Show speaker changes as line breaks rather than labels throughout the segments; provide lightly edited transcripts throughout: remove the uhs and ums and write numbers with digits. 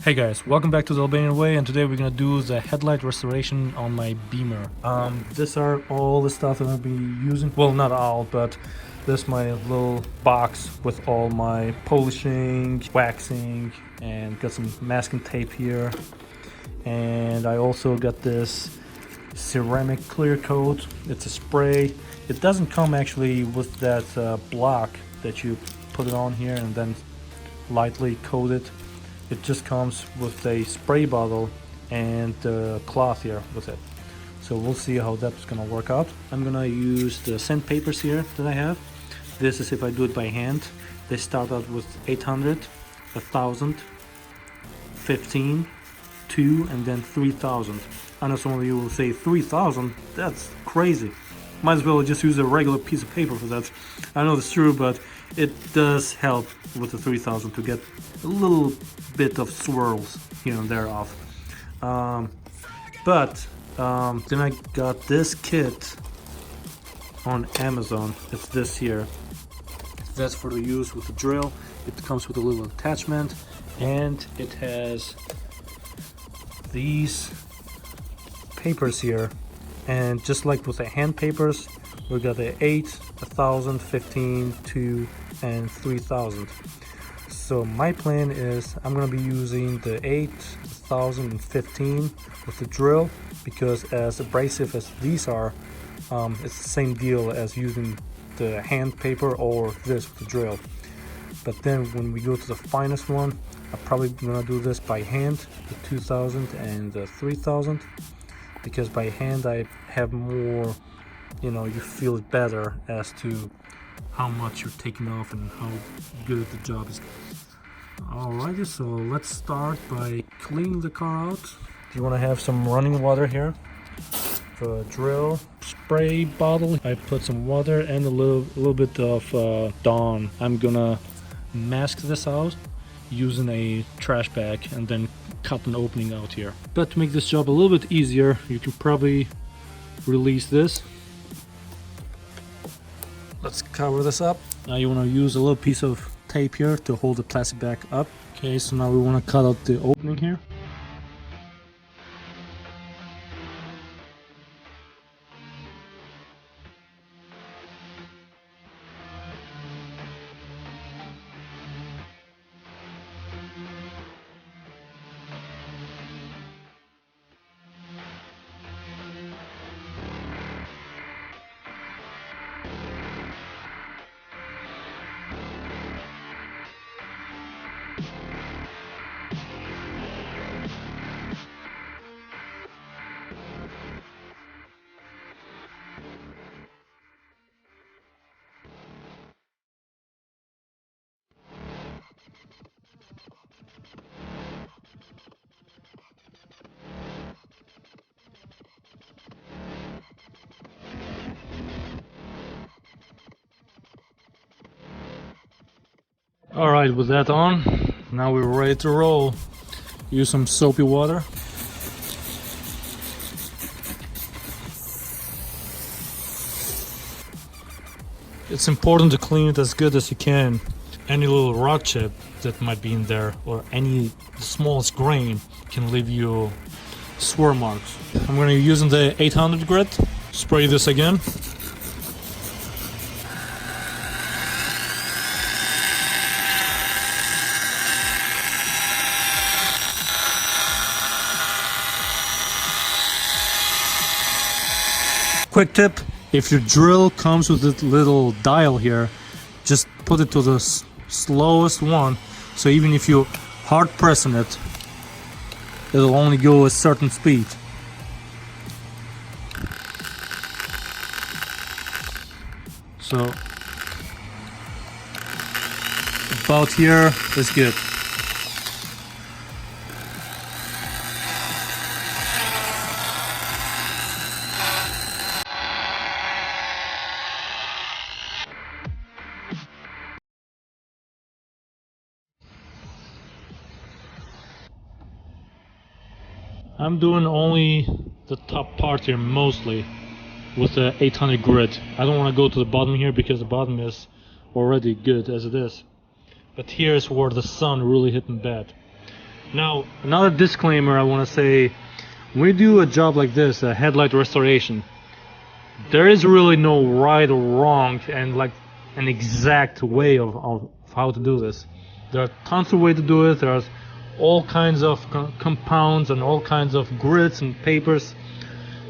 Hey guys, welcome back to the Albanian way, and today we're gonna do the headlight restoration on my Beamer. These are all the stuff I'm gonna be using. Well, not all, but this is my little box with all my polishing, waxing, and got some masking tape here. And I also got this ceramic clear coat. It's a spray. It doesn't come actually with that block that you put it on here and then lightly coat it. It just comes with a spray bottle and the cloth here with it. So we'll see how that's gonna work out. I'm gonna use the sandpapers here that I have. This is if I do it by hand. They start out with 800, 1000, 15, 2, and then 3000. I know some of you will say 3000, that's crazy. Might as well just use a regular piece of paper for that. I know it's true, but it does help with the 3000 to get a little bit of swirls here and there off. Then I got this kit on Amazon. It's this here. That's for the use with the drill. It comes with a little attachment, and it has these papers here. And just like with the hand papers, we got the 8, 1000, 15, 2, and 3000. So my plan is I'm gonna be using the 8, 1000, and 15 with the drill, because as abrasive as these are, it's the same deal as using the hand paper or this with the drill. But then when we go to the finest one, I'm probably gonna do this by hand, the 2000 and the 3000, because by hand I have more, you feel it better as to how much you're taking off and how good the job is. Alrighty, so let's start by cleaning the car out. You want to have some running water here. The drill spray bottle, I put some water and a little bit of Dawn. I'm gonna mask this out using a trash bag and then cut an opening out here. But to make this job a little bit easier, you can probably release this. Let's cover this up. Now you want to use a little piece of tape here to hold the plastic bag up. Okay, so now we want to cut out the opening here. Alright, with that on, now we're ready to roll. Use some soapy water. It's important to clean it as good as you can. Any little rock chip that might be in there, or any smallest grain, can leave you swirl marks. I'm going to be using the 800 grit. Spray this again. Quick tip, if your drill comes with this little dial here, just put it to the slowest one, so even if you hard pressing it, it'll only go a certain speed. So about here is good. I'm doing only the top part here mostly with the 800 grit. I don't want to go to the bottom here because the bottom is already good as it is. But here's where the sun really hit me bad. Now, another disclaimer I want to say, when you do a job like this, a headlight restoration, there is really no right or wrong and like an exact way of how to do this. There are tons of ways to do it. There's all kinds of compounds and all kinds of grits and papers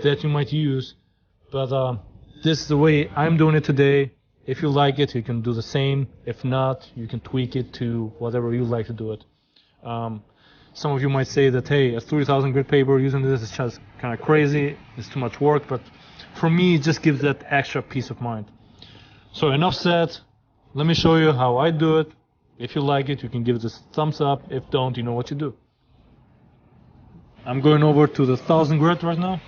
that you might use, but this is the way I'm doing it today. If you like it, you can do the same. If not, you can tweak it to whatever you like to do it. Some of you might say that, hey, a 3000 grit paper using this is just kind of crazy, it's too much work, but for me it just gives that extra peace of mind. So enough said, let me show you how I do it. If you like it, you can give this a thumbs up. If don't, you know what you do. I'm going over to the 1000 grit right now.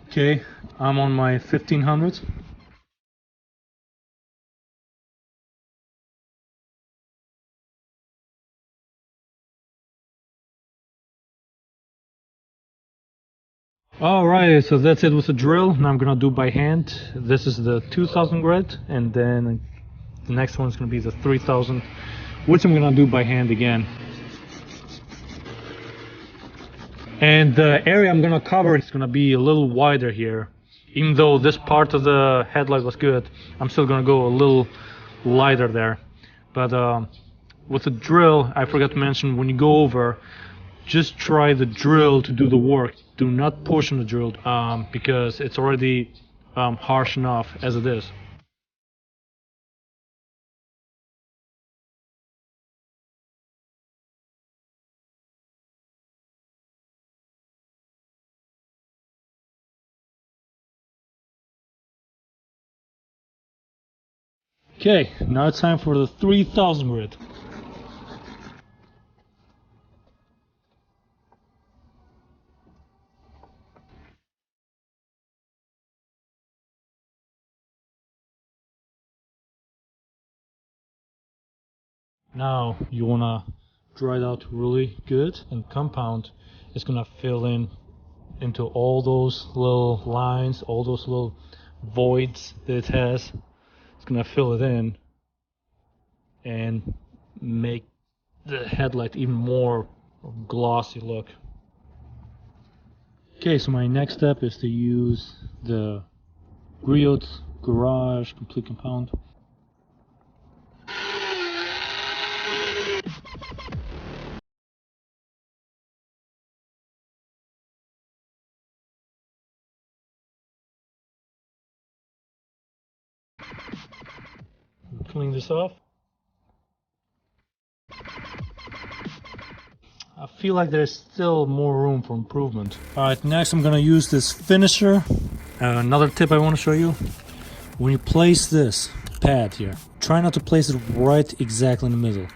Okay, I'm on my 1500. Alright, so that's it with the drill. Now I'm gonna do by hand. This is the 2000 grit, and then the next one's gonna be the 3000, which I'm gonna do by hand again. And the area I'm gonna cover is gonna be a little wider here. Even though this part of the headlight was good, I'm still gonna go a little lighter there. But with the drill, I forgot to mention, when you go over, just try the drill to do the work. Do not push on the drill because it's already harsh enough as it is. Okay, now it's time for the 3000 grit. Now you wanna dry it out really good, and compound is gonna fill in into all those little lines, all those little voids that it has. It's gonna fill it in and make the headlight even more glossy look. Okay, so my next step is to use the Griot Garage Complete Compound. Clean this off. I feel like there's still more room for improvement. Alright, next I'm gonna use this finisher. Another tip I want to show you. When you place this pad here, try not to place it right exactly in the middle,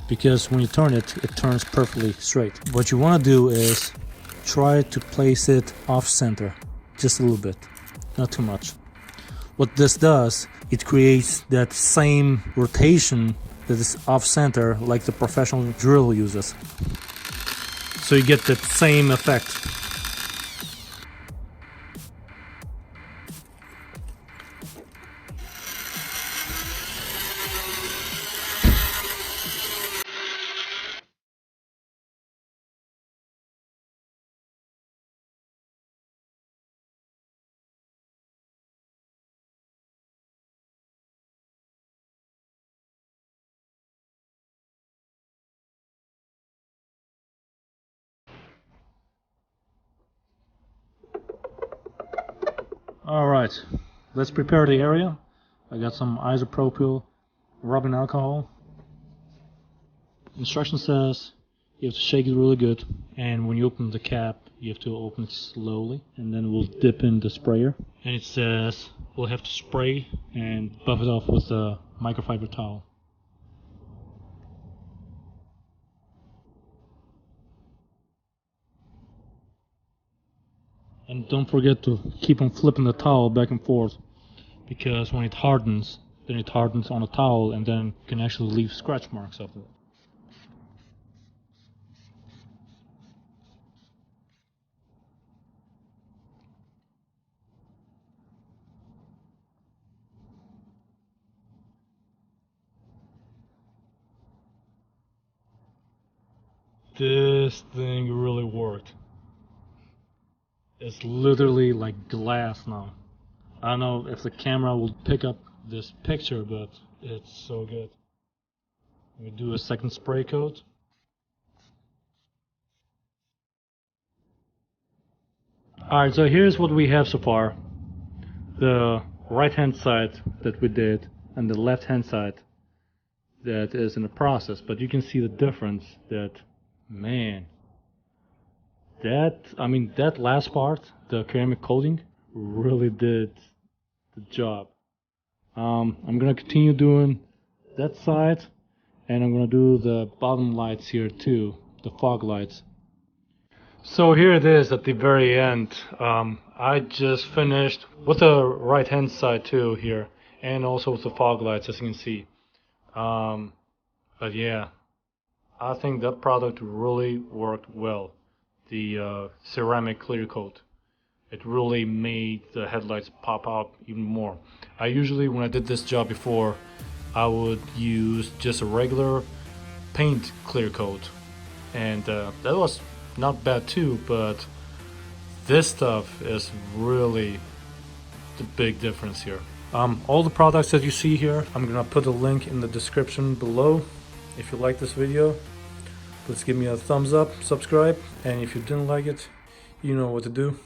because when you turn it, it turns perfectly straight. What you want to do is try to place it off center, just a little bit, not too much. What this does, it creates that same rotation that is off center like the professional drill uses. So you get that same effect. Alright, let's prepare the area. I got some isopropyl rubbing alcohol. Instruction says you have to shake it really good, and when you open the cap you have to open it slowly, and then we'll dip in the sprayer. And it says we'll have to spray and buff it off with a microfiber towel. And don't forget to keep on flipping the towel back and forth, because when it hardens, then it hardens on a towel and then you can actually leave scratch marks of it. this thing really worked. It's literally like glass now. I don't know if the camera will pick up this picture, but it's so good. We do a second spray coat. Alright, so here's what we have so far. The right hand side that we did and the left hand side that is in the process, but you can see the difference that, man, that last part, the ceramic coating, really did the job. I'm gonna continue doing that side, and I'm gonna do the bottom lights here too, the fog lights. So here it is at the very end. I just finished with the right hand side too here, and also with the fog lights, as you can see. But yeah, I think that product really worked well. The ceramic clear coat. It really made the headlights pop out even more. I usually, when I did this job before, I would use just a regular paint clear coat, and that was not bad too, but this stuff is really the big difference here. All the products that you see here, I'm gonna put a link in the description below. If you like this video, please give me a thumbs up, subscribe, and if you didn't like it, you know what to do.